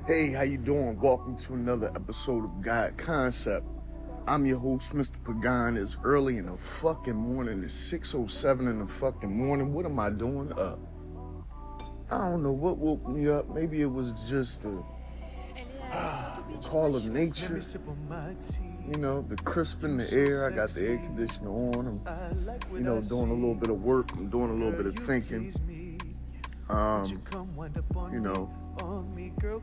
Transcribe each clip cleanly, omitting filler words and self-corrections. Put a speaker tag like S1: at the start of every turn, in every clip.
S1: Hey, how you doing? Welcome to another episode of God Concept. I'm your host, Mr. Pagan. It's early in the fucking morning. It's 6:07 in the fucking morning. What am I doing up? I don't know what woke me up. Maybe it was just the call of nature. You know, the crisp in the air. I got the air conditioner on. I'm, doing a little bit of work. I'm doing a little bit of thinking.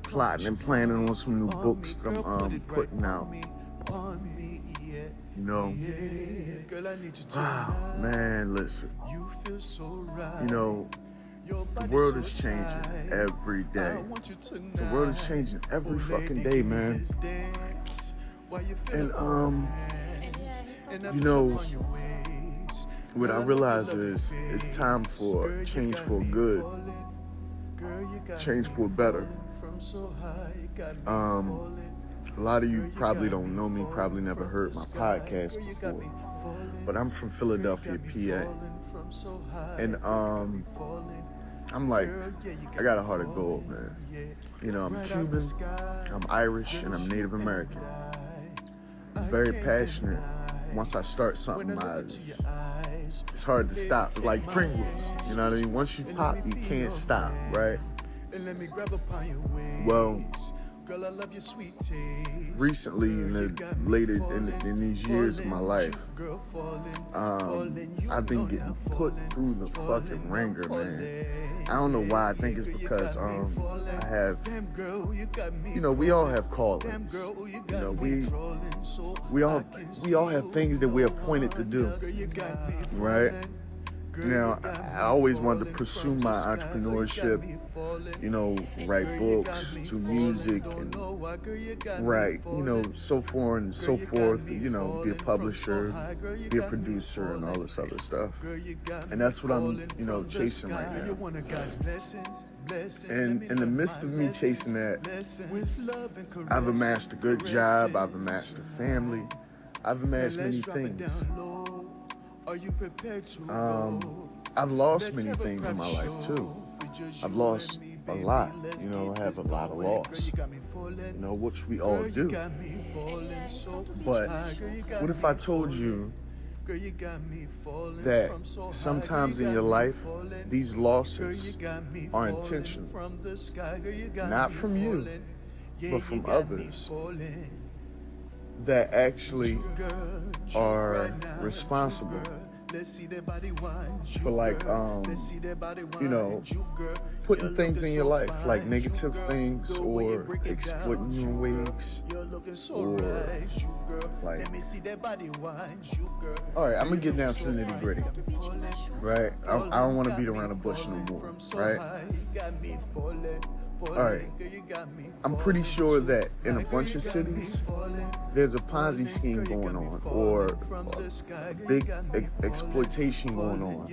S1: Plotting and planning on some new books that I'm putting out. Man, listen. The world is changing every day. The world is changing every fucking day, man. And what I realize is it's time for change for good. Change for better. A lot of you probably don't know me, probably never heard my podcast before, but I'm from Philadelphia, PA, and I'm like, I got a heart of gold, man. I'm Cuban, I'm Irish, and I'm Native American. I'm very passionate. Once I start something, it's hard to stop. It's like Pringles, you know what I mean? Once you pop, you can't stop, right? Well, recently in these years of my life, I've been getting put through the fucking ringer, man. I don't know why. I think it's because I have, we all have callings. We all have things that we're appointed to do, right? Now, I always wanted to pursue my entrepreneurship, write books, do music, and write, so forth and so forth, be a publisher, be a producer, and all this other stuff. And that's what I'm, chasing right now. And in the midst of me chasing that, I've amassed a good job, I've amassed a family, I've amassed many things. I've lost many things in my life too. I've lost a lot, I have a lot of loss, which we all do. But what if I told you that sometimes in your life, these losses are intentional, not from you, but from others that actually are responsible for putting things in your life, like negative things, or exploiting you in ways, or alright, I'm gonna get down to the nitty gritty, right? I don't want to beat around the bush no more, right? Alright, I'm pretty sure that in a bunch of cities, there's a Ponzi scheme going on, or a big exploitation going on,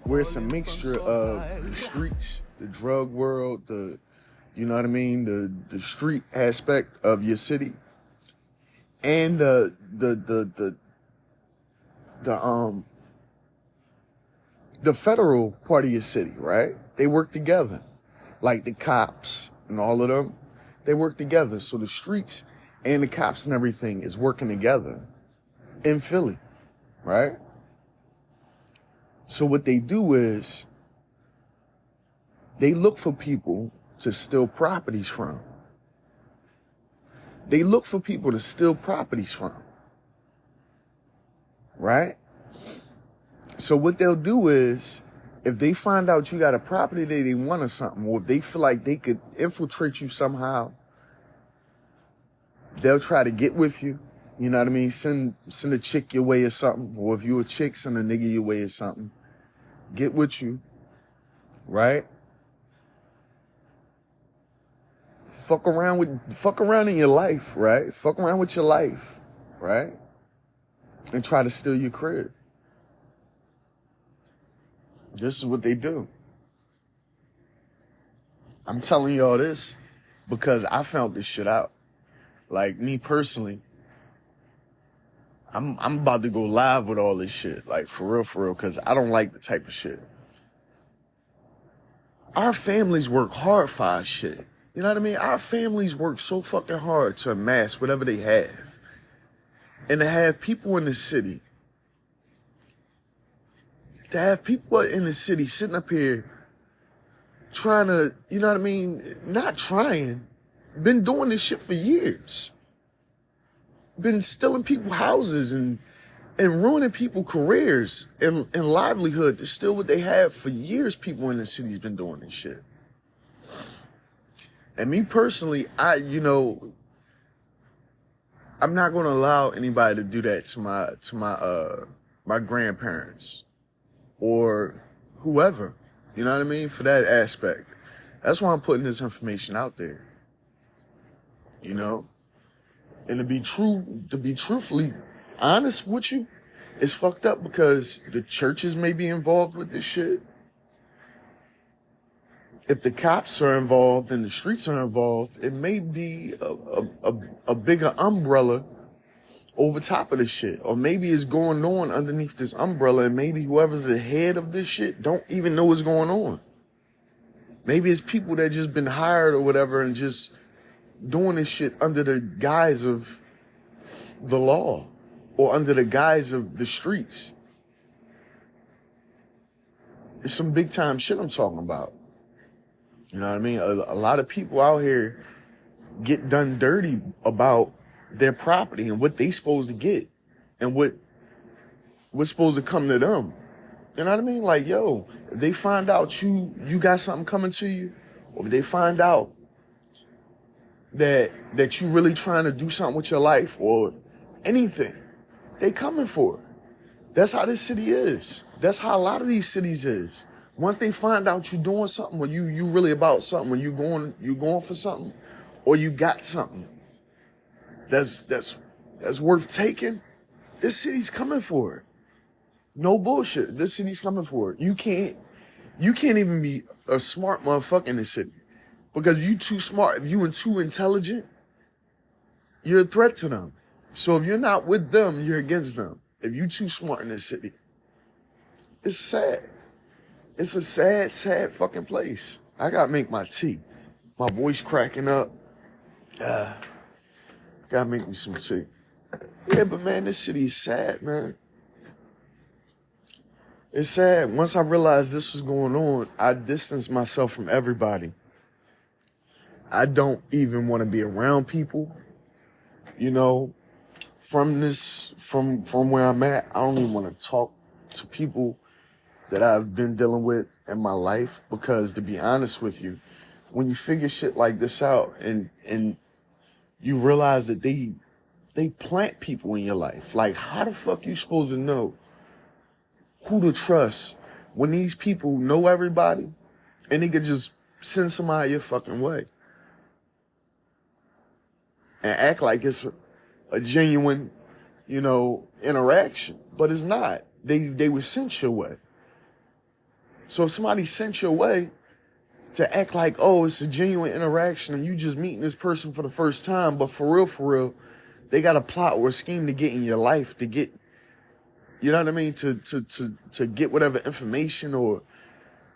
S1: where it's a mixture of the streets, the drug world, the street aspect of your city, and the federal part of your city, right? They work together. Like the cops and all of them, they work together. So the streets and the cops and everything is working together in Philly, right? So what they do is they look for people to steal properties from. Right? So what they'll do is, if they find out you got a property that they want or something, or if they feel like they could infiltrate you somehow, they'll try to get with you. You know what I mean? Send a chick your way or something. Or if you a chick, send a nigga your way or something. Get with you. Right? Fuck around in your life, right? Fuck around with your life, right? And try to steal your crib. This is what they do. I'm telling y'all this because I found this shit out. Like, me personally, I'm about to go live with all this shit. Like, for real, because I don't like the type of shit. Our families work hard for our shit. You know what I mean? Our families work so fucking hard to amass whatever they have. And to have people in the city, sitting up here trying to, you know what I mean? Not trying, been doing this shit for years. Been stealing people's houses and ruining people's careers and livelihood to steal what they have for years. People in the city's been doing this shit. And me personally, I'm not going to allow anybody to do that to my grandparents or whoever, you know what I mean? For that aspect. That's why I'm putting this information out there, you know? And to be truthfully honest with you, it's fucked up because the churches may be involved with this shit. If the cops are involved and the streets are involved, it may be a bigger umbrella over top of the shit. Or maybe it's going on underneath this umbrella and maybe whoever's the head of this shit don't even know what's going on. Maybe it's people that just been hired or whatever and just doing this shit under the guise of the law or under the guise of the streets. It's some big time shit I'm talking about. You know what I mean? A lot of people out here get done dirty about their property and what they supposed to get and what's supposed to come to them. You know what I mean? Like, yo, if they find out you got something coming to you, or if they find out that you really trying to do something with your life or anything, they coming for it. That's how this city is. That's how a lot of these cities is. Once they find out you doing something, or you really about something, when you going for something, or you got something that's worth taking, this city's coming for it. No bullshit. This city's coming for it. You can't even be a smart motherfucker in this city. Because you too smart, if you too intelligent, you're a threat to them. So if you're not with them, you're against them. If you too smart in this city, it's sad. It's a sad, sad fucking place. I gotta make my tea. My voice cracking up. Gotta make me some tea. Yeah, but man, this city is sad, man. It's sad. Once I realized this was going on, I distanced myself from everybody. I don't even want to be around people, you know, from where I'm at. I don't even want to talk to people that I've been dealing with in my life, because to be honest with you, when you figure shit like this out and you realize that they plant people in your life, like how the fuck you supposed to know who to trust when these people know everybody and they could just send somebody your fucking way and act like it's a genuine, you know, interaction, but it's not. They were sent your way. So if somebody sent your way to act like, oh, it's a genuine interaction and you just meeting this person for the first time, but for real, they got a plot or a scheme to get in your life, to get, you know what I mean, to get whatever information or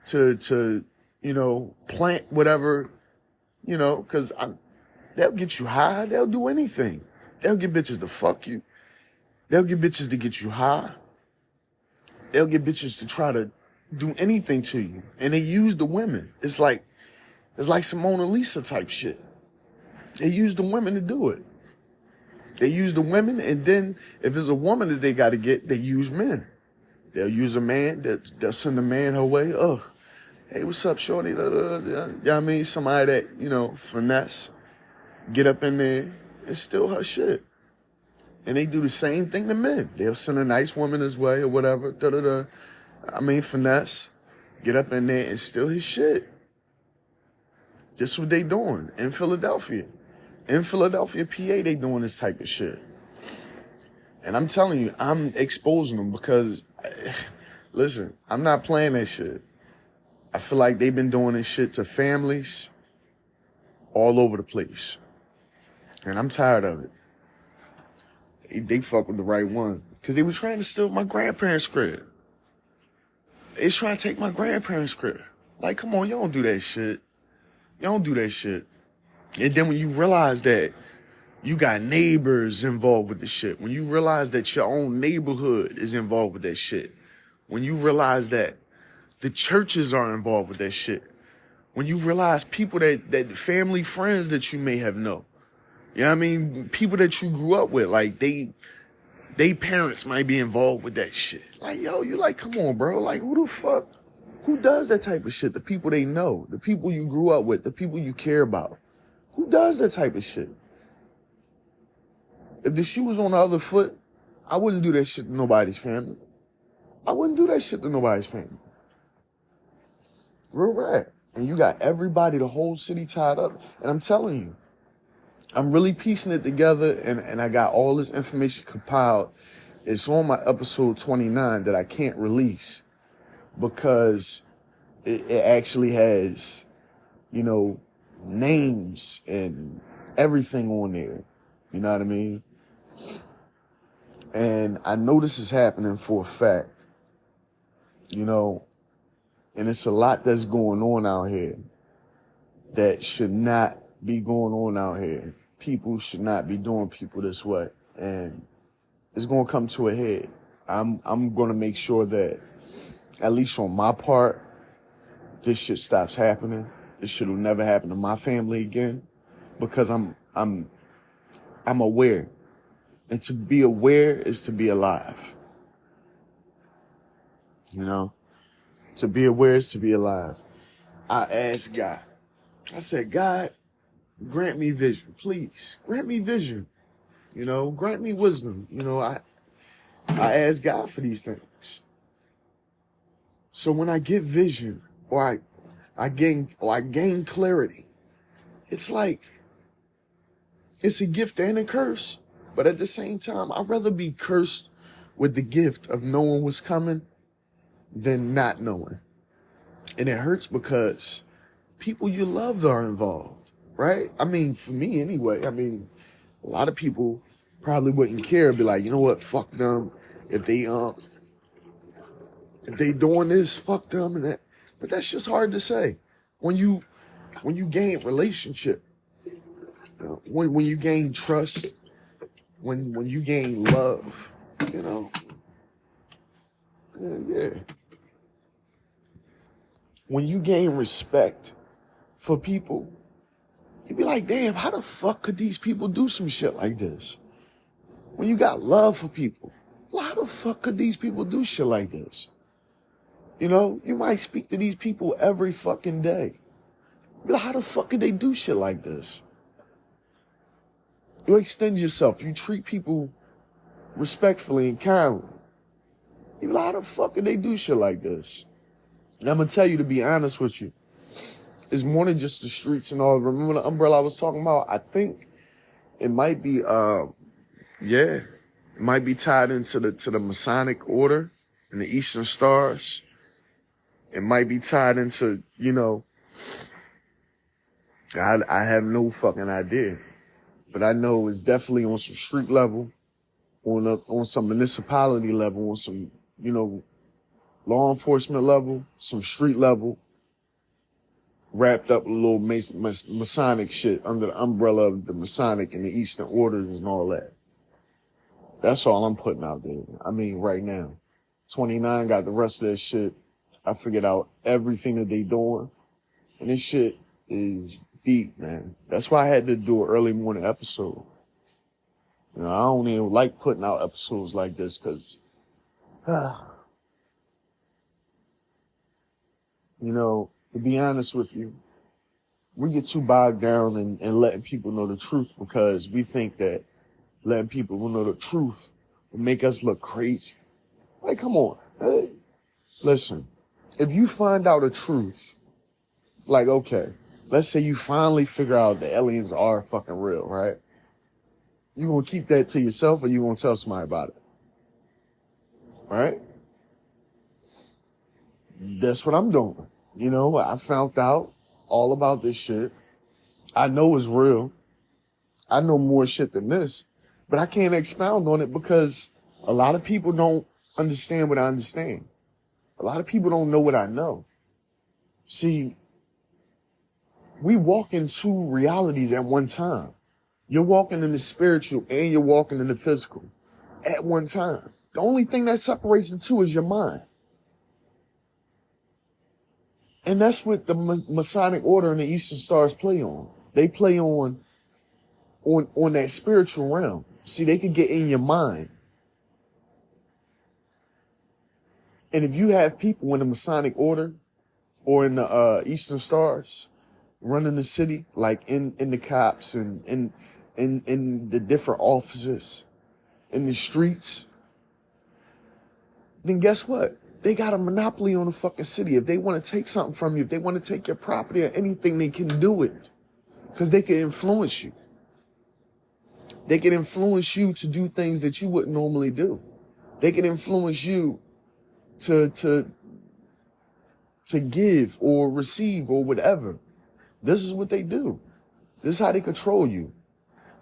S1: to you know, plant whatever, you know, because they'll get you high. They'll do anything. They'll get bitches to fuck you. They'll get bitches to get you high. They'll get bitches to try to do anything to you. And they use the women. It's like some Mona Lisa type shit. They use the women to do it. They use the women, and then if it's a woman that they got to get, they use men. They'll use a man, they'll send a man her way. Oh, hey, what's up, shorty? You know what I mean? Somebody that, you know, finesse, get up in there and steal her shit. And they do the same thing to men. They'll send a nice woman his way or whatever. Finesse, get up in there and steal his shit. That's what they doing in Philadelphia. In Philadelphia, PA, they doing this type of shit. And I'm telling you, I'm exposing them because, listen, I'm not playing that shit. I feel like they've been doing this shit to families all over the place. And I'm tired of it. They fuck with the right one. Because they were trying to steal my grandparents' crib. They was trying to take my grandparents' crib. Like, come on, you don't do that shit. You don't do that shit. And then when you realize that you got neighbors involved with the shit, when you realize that your own neighborhood is involved with that shit, when you realize that the churches are involved with that shit, when you realize people that family friends that you may have known, you know what I mean? People that you grew up with, like they parents might be involved with that shit. Like, yo, you like, come on, bro. Like, who the fuck, who does that type of shit? The people they know, the people you grew up with, the people you care about. Who does that type of shit? If the shoe was on the other foot, I wouldn't do that shit to nobody's family. I wouldn't do that shit to nobody's family. Real rap. And you got everybody, the whole city tied up. And I'm telling you, I'm really piecing it together, and I got all this information compiled. It's on my episode 29 that I can't release because it actually has, you know, names and everything on there. You know what I mean? And I know this is happening for a fact, you know, and it's a lot that's going on out here that should not be going on out here. People should not be doing people this way. And it's going to come to a head. I'm going to make sure that, at least on my part, this shit stops happening. This shit will never happen to my family again, because I'm aware. And to be aware is to be alive. You know? To be aware is to be alive. I asked God. I said, God, grant me vision, please. Grant me vision. You know, grant me wisdom. You know, I ask God for these things. So when I get vision, or I gain clarity, it's like, it's a gift and a curse. But at the same time, I'd rather be cursed with the gift of knowing what's coming than not knowing. And it hurts because people you loved are involved, right? I mean, for me anyway, I mean, a lot of people probably wouldn't care, be like, you know what, fuck them. If they doing this, fuck them and that. But that's just hard to say. When you gain relationship, when you gain trust, when you gain love, you know, yeah. When you gain respect for people, you be like, damn, how the fuck could these people do some shit like this? When you got love for people, how the fuck could these people do shit like this? You know, you might speak to these people every fucking day. Be like, how the fuck could they do shit like this? You extend yourself. You treat people respectfully and kindly. You be like, how the fuck could they do shit like this? And I'm going to tell you, to be honest with you, it's more than just the streets and all. Remember the umbrella I was talking about? I think it might be, it might be tied into the Masonic order and the Eastern Stars. It might be tied into, you know, I have no fucking idea. But I know it's definitely on some street level, on some municipality level, on some, you know, law enforcement level, some street level, wrapped up a little Masonic shit under the umbrella of the Masonic and the Eastern Orders and all that. That's all I'm putting out there. I mean, right now. 29 got the rest of that shit. I figured out everything that they doing. And this shit is deep, man. That's why I had to do an early morning episode. You know, I don't even like putting out episodes like this because, you know, to be honest with you, we get too bogged down in letting people know the truth because we think that letting people know the truth will make us look crazy. Like, come on. Hey, listen, if you find out the truth, like, okay, let's say you finally figure out the aliens are fucking real, right? You gonna keep that to yourself or you gonna tell somebody about it? Right? That's what I'm doing. You know, I found out all about this shit. I know it's real. I know more shit than this, but I can't expound on it because a lot of people don't understand what I understand. A lot of people don't know what I know. See, We walk in two realities at one time. You're walking in the spiritual and you're walking in the physical at one time. The only thing that separates the two is your mind. And that's what the Masonic Order and the Eastern Stars play on. They play on that spiritual realm. See, they can get in your mind. And if you have people in the Masonic Order or in the Eastern Stars running the city, like in the cops and in the different offices, in the streets, then guess what? They got a monopoly on the fucking city. If they want to take something from you, if they want to take your property or anything, they can do it. Because they can influence you. They can influence you to do things that you wouldn't normally do. They can influence you to give or receive or whatever. This is what they do. This is how they control you.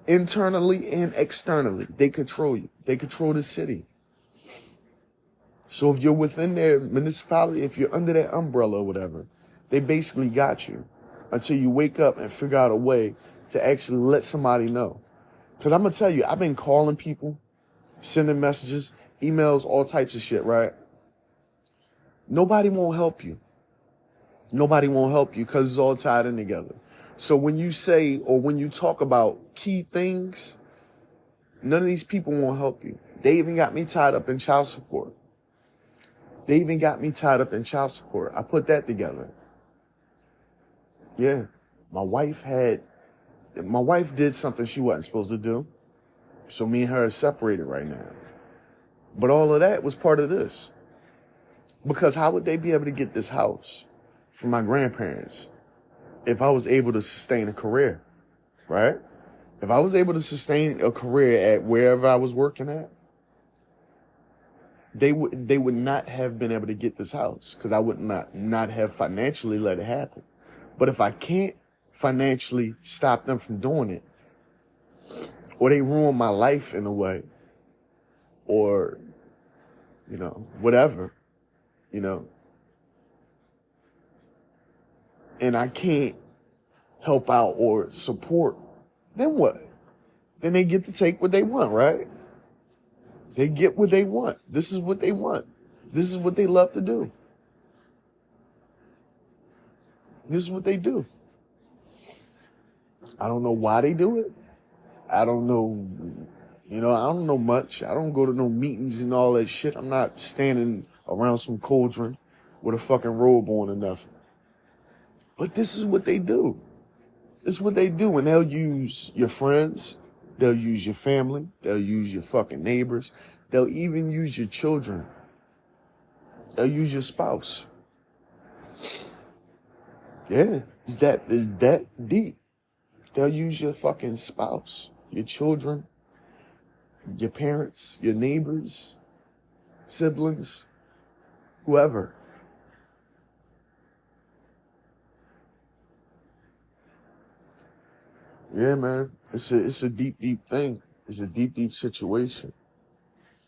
S1: Internally and externally. They control you. They control the city. So if you're within their municipality, if you're under that umbrella or whatever, they basically got you until you wake up and figure out a way to actually let somebody know. Because I'm going to tell you, I've been calling people, sending messages, emails, all types of shit, right? Nobody won't help you. Nobody won't help you because it's all tied in together. So when you say or when you talk about key things, none of these people won't help you. They even got me tied up in child support. I put that together. Yeah. My wife did something she wasn't supposed to do. So me and her are separated right now. But all of that was part of this. Because how would they be able to get this house from my grandparents if I was able to sustain a career, right? If I was able to sustain a career at wherever I was working at, they would not have been able to get this house because I would not have financially let it happen. But if I can't financially stop them from doing it, or they ruin my life in a way, or, whatever, and I can't help out or support, then what? Then they get to take what they want, right? They get what they want. This is what they want. This is what they love to do. This is what they do. I don't know why they do it. I don't know, I don't know much. I don't go to no meetings and all that shit. I'm not standing around some cauldron with a fucking robe on or nothing. But this is what they do. This is what they do. And they'll use your friends. They'll use your family. They'll use your fucking neighbors. They'll even use your children. They'll use your spouse. Yeah, it's that deep. They'll use your fucking spouse, your children, your parents, your neighbors, siblings, whoever. Yeah, man. It's a deep, deep thing. It's a deep, deep situation.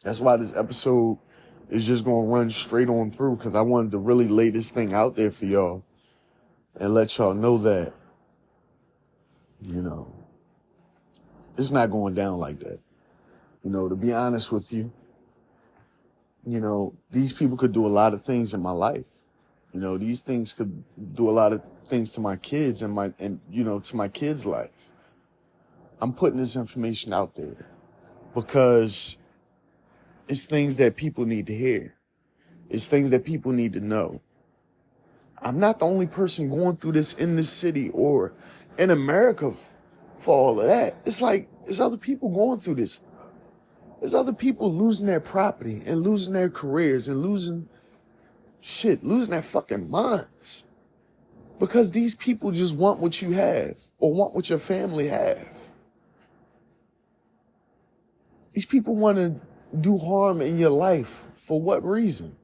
S1: That's why this episode is just going to run straight on through, because I wanted to really lay this thing out there for y'all and let y'all know that, it's not going down like that. To be honest with you, these people could do a lot of things in my life. These things could do a lot of things to my kids and to my kids' life. I'm putting this information out there because it's things that people need to hear. It's things that people need to know. I'm not the only person going through this in this city or in America for all of that. It's like, there's other people going through this stuff. There's other people losing their property and losing their careers and losing their fucking minds. Because these people just want what you have or want what your family have. These people want to do harm in your life. For what reason?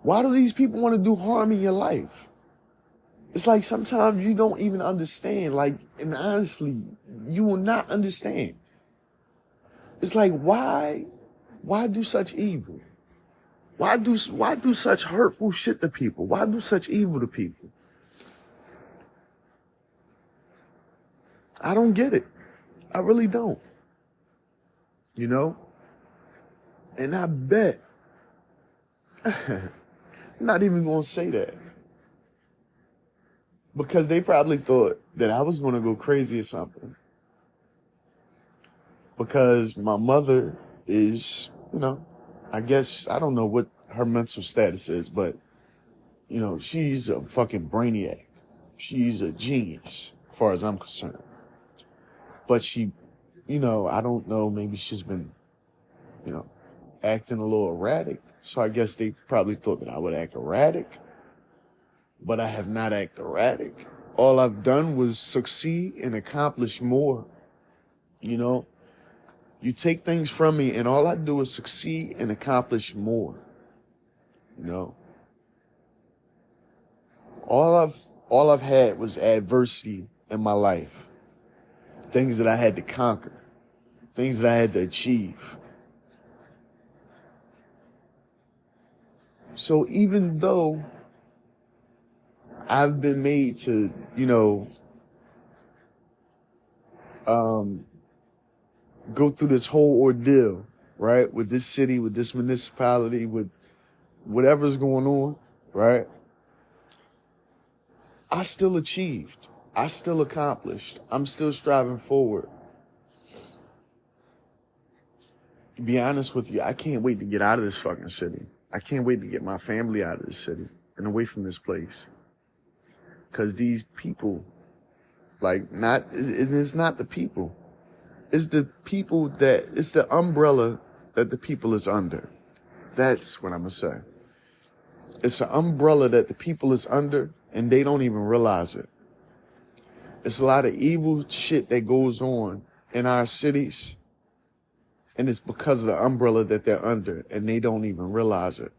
S1: Why do these people want to do harm in your life? It's like sometimes you don't even understand. And honestly, you will not understand. It's like, why do such evil? Why do such hurtful shit to people? Why do such evil to people? I don't get it. I really don't. You know? And I bet, I'm not even going to say that. Because they probably thought that I was going to go crazy or something. Because my mother is, I guess, I don't know what her mental status is, but, she's a fucking brainiac. She's a genius, as far as I'm concerned. But she, I don't know, maybe she's been, acting a little erratic. So I guess they probably thought that I would act erratic. But I have not acted erratic. All I've done was succeed and accomplish more. You take things from me and all I do is succeed and accomplish more. All I've had was adversity in my life. Things that I had to conquer. Things that I had to achieve. So even though I've been made to, go through this whole ordeal, right? With this city, with this municipality, with whatever's going on, right? I still achieved. I still accomplished. I'm still striving forward. To be honest with you, I can't wait to get out of this fucking city. I can't wait to get my family out of this city and away from this place. Because these people, it's not the people. It's the people it's the umbrella that the people is under. That's what I'm going to say. It's an umbrella that the people is under and they don't even realize it. It's a lot of evil shit that goes on in our cities. And it's because of the umbrella that they're under and they don't even realize it.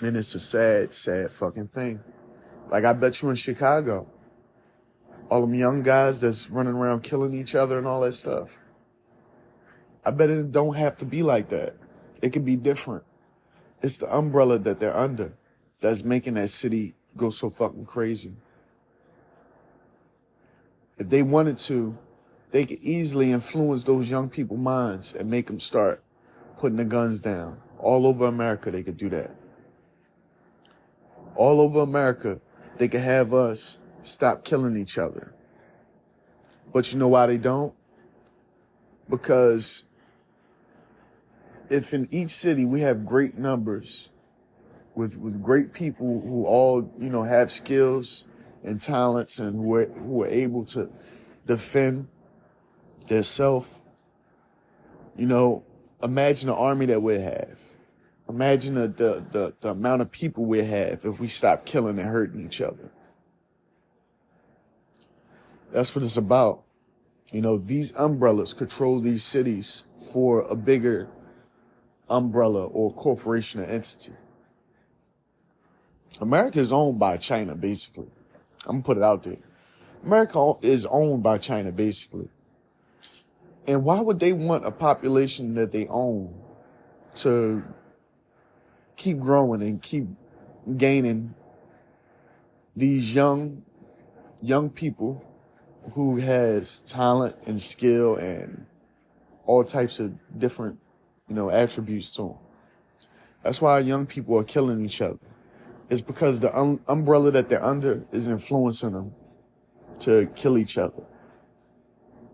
S1: And it's a sad, sad fucking thing. Like I bet you in Chicago, all them young guys that's running around killing each other and all that stuff. I bet it don't have to be like that. It could be different. It's the umbrella that they're under that's making that city go so fucking crazy. If they wanted to, they could easily influence those young people's minds and make them start putting the guns down. All over America, they could do that. All over America, they could have us stop killing each other. But you know why they don't? Because if in each city we have great numbers with great people who all, have skills and talents and who are able to defend their self, imagine the army that we have. Imagine the amount of people we have if we stop killing and hurting each other. That's what it's about. These umbrellas control these cities for a bigger umbrella or corporation or entity. America is owned by China, basically. I'm going to put it out there. America is owned by China, basically. And why would they want a population that they own to keep growing and keep gaining these young people who has talent and skill and all types of different, attributes to them? That's why young people are killing each other. It's because the umbrella that they're under is influencing them to kill each other.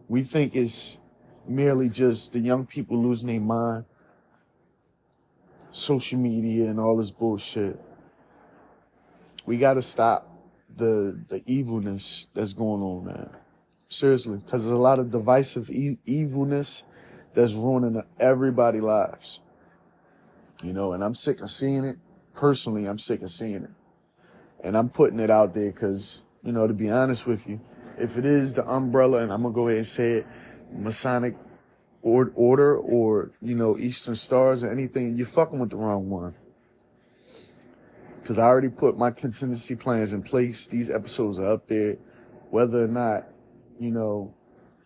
S1: We think it's merely just the young people losing their mind, social media and all this bullshit. We got to stop the evilness that's going on, man. Seriously, because there's a lot of divisive evilness that's ruining everybody's lives. And I'm sick of seeing it. Personally, I'm sick of seeing it. And I'm putting it out there because, to be honest with you, if it is the umbrella, and I'm going to go ahead and say it, Masonic Order or, Eastern Stars or anything, you're fucking with the wrong one. Because I already put my contingency plans in place. These episodes are up there. Whether or not,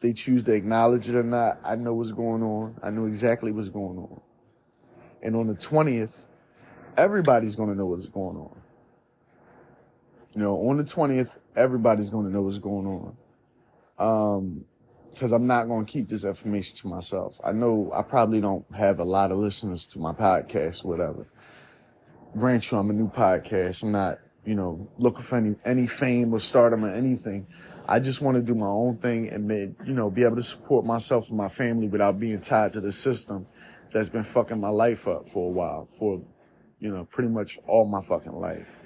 S1: they choose to acknowledge it or not, I know what's going on. I know exactly what's going on. And on the 20th, everybody's going to know what's going on. On the 20th, everybody's going to know what's going on. Because I'm not going to keep this information to myself. I know I probably don't have a lot of listeners to my podcast, whatever. Grant you, I'm a new podcast. I'm not, looking for any fame or stardom or anything. I just want to do my own thing and, be able to support myself and my family without being tied to the system that's been fucking my life up for a while, for, pretty much all my fucking life.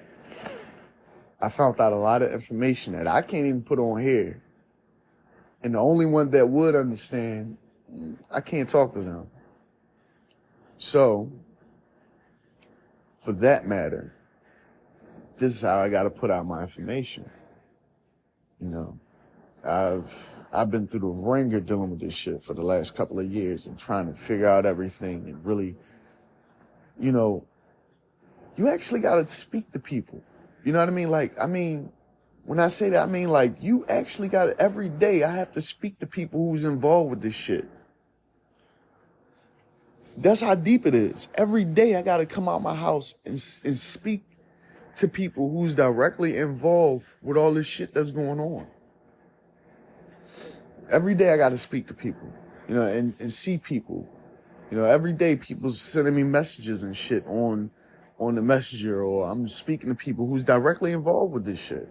S1: I found out a lot of information that I can't even put on here. And the only one that would understand, I can't talk to them. So, for that matter, this is how I got to put out my information. I've been through the ringer dealing with this shit for the last couple of years and trying to figure out everything and really, you actually got to speak to people. You know what I mean? When I say that, I mean, you actually got to, every day I have to speak to people who's involved with this shit. That's how deep it is. Every day I got to come out my house and speak to people who's directly involved with all this shit that's going on. Every day I got to speak to people, and see people. Every day people sending me messages and shit on the messenger, or I'm speaking to people who's directly involved with this shit.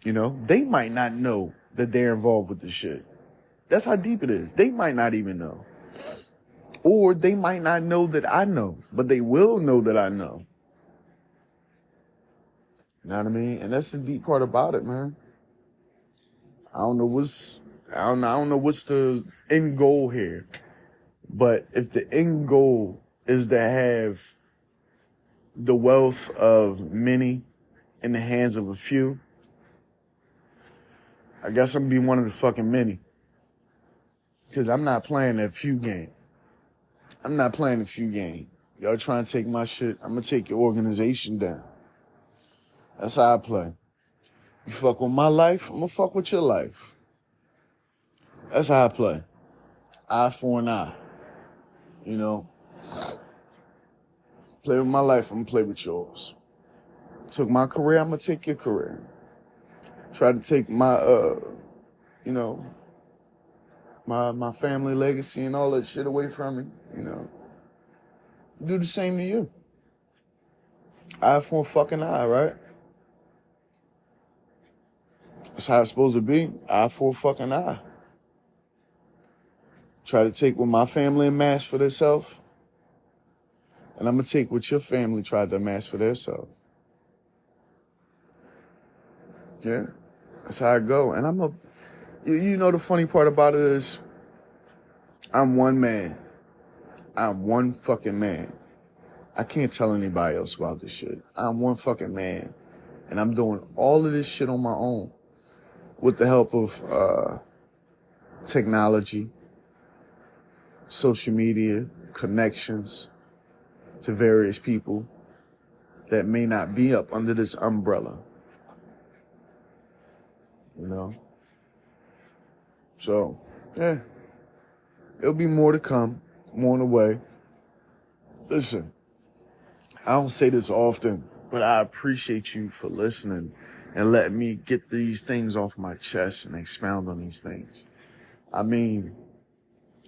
S1: They might not know that they're involved with this shit. That's how deep it is. They might not even know. Or they might not know that I know, but they will know that I know. You know what I mean? And that's the deep part about it, man. I don't know what's the end goal here. But if the end goal is to have the wealth of many in the hands of a few, I guess I'm gonna be one of the fucking many. Because I'm not playing that few game. I'm not playing the few game. Y'all trying to take my shit, I'm gonna take your organization down. That's how I play. You fuck with my life, I'm gonna fuck with your life. That's how I play. Eye for an eye. Play with my life, I'm gonna play with yours. Took my career, I'm gonna take your career. Try to take my, my family legacy and all that shit away from me, Do the same to you. Eye for a fucking eye, right? That's how it's supposed to be. Eye for a fucking eye. Try to take what my family amassed for themselves, and I'm going to take what your family tried to amass for themselves. Yeah, that's how I go. And the funny part about it is, I'm one man. I'm one fucking man. I can't tell anybody else about this shit. I'm one fucking man. And I'm doing all of this shit on my own with the help of technology, social media, connections to various people that may not be up under this umbrella. So, yeah. There'll be more to come, more on the way. Listen, I don't say this often, but I appreciate you for listening and letting me get these things off my chest and expound on these things. I mean,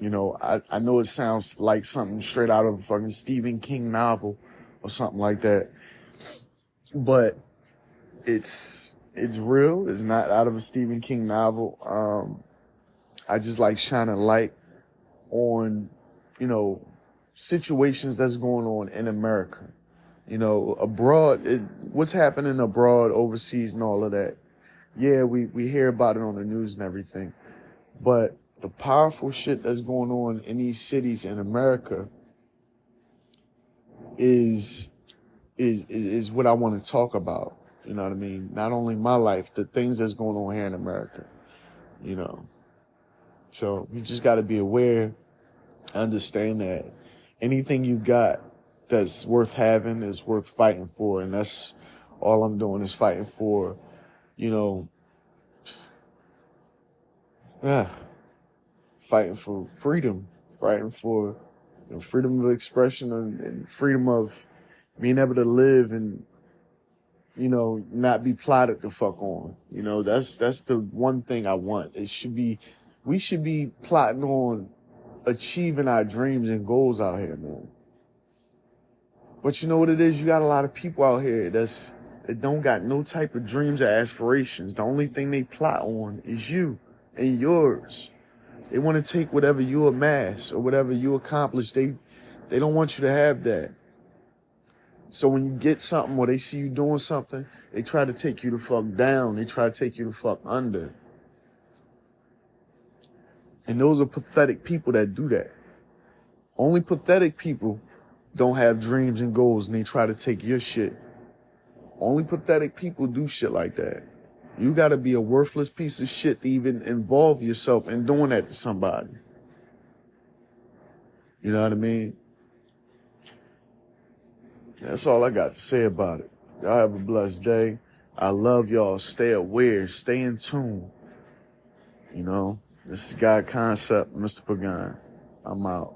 S1: I know it sounds like something straight out of a fucking Stephen King novel or something like that, but it's real. It's not out of a Stephen King novel. I just like shining light on, situations that's going on in America. Abroad, what's happening abroad, overseas and all of that. Yeah, we hear about it on the news and everything. But the powerful shit that's going on in these cities in America is what I want to talk about. You know what I mean? Not only my life, the things that's going on here in America, So you just got to be aware, understand that anything you got that's worth having is worth fighting for. And that's all I'm doing is fighting for, fighting for freedom, fighting for freedom of expression and freedom of being able to live and, not be plotted the fuck on. That's the one thing I want. We should be plotting on achieving our dreams and goals out here, man. But you know what it is? You got a lot of people out here that don't got no type of dreams or aspirations. The only thing they plot on is you and yours. They want to take whatever you amass or whatever you accomplish. They don't want you to have that. So when you get something or they see you doing something, they try to take you the fuck down. They try to take you the fuck under. And those are pathetic people that do that. Only pathetic people don't have dreams and goals and they try to take your shit. Only pathetic people do shit like that. You gotta be a worthless piece of shit to even involve yourself in doing that to somebody. You know what I mean? That's all I got to say about it. Y'all have a blessed day. I love y'all. Stay aware. Stay in tune. This is God Concept, Mr. Pagan. I'm out.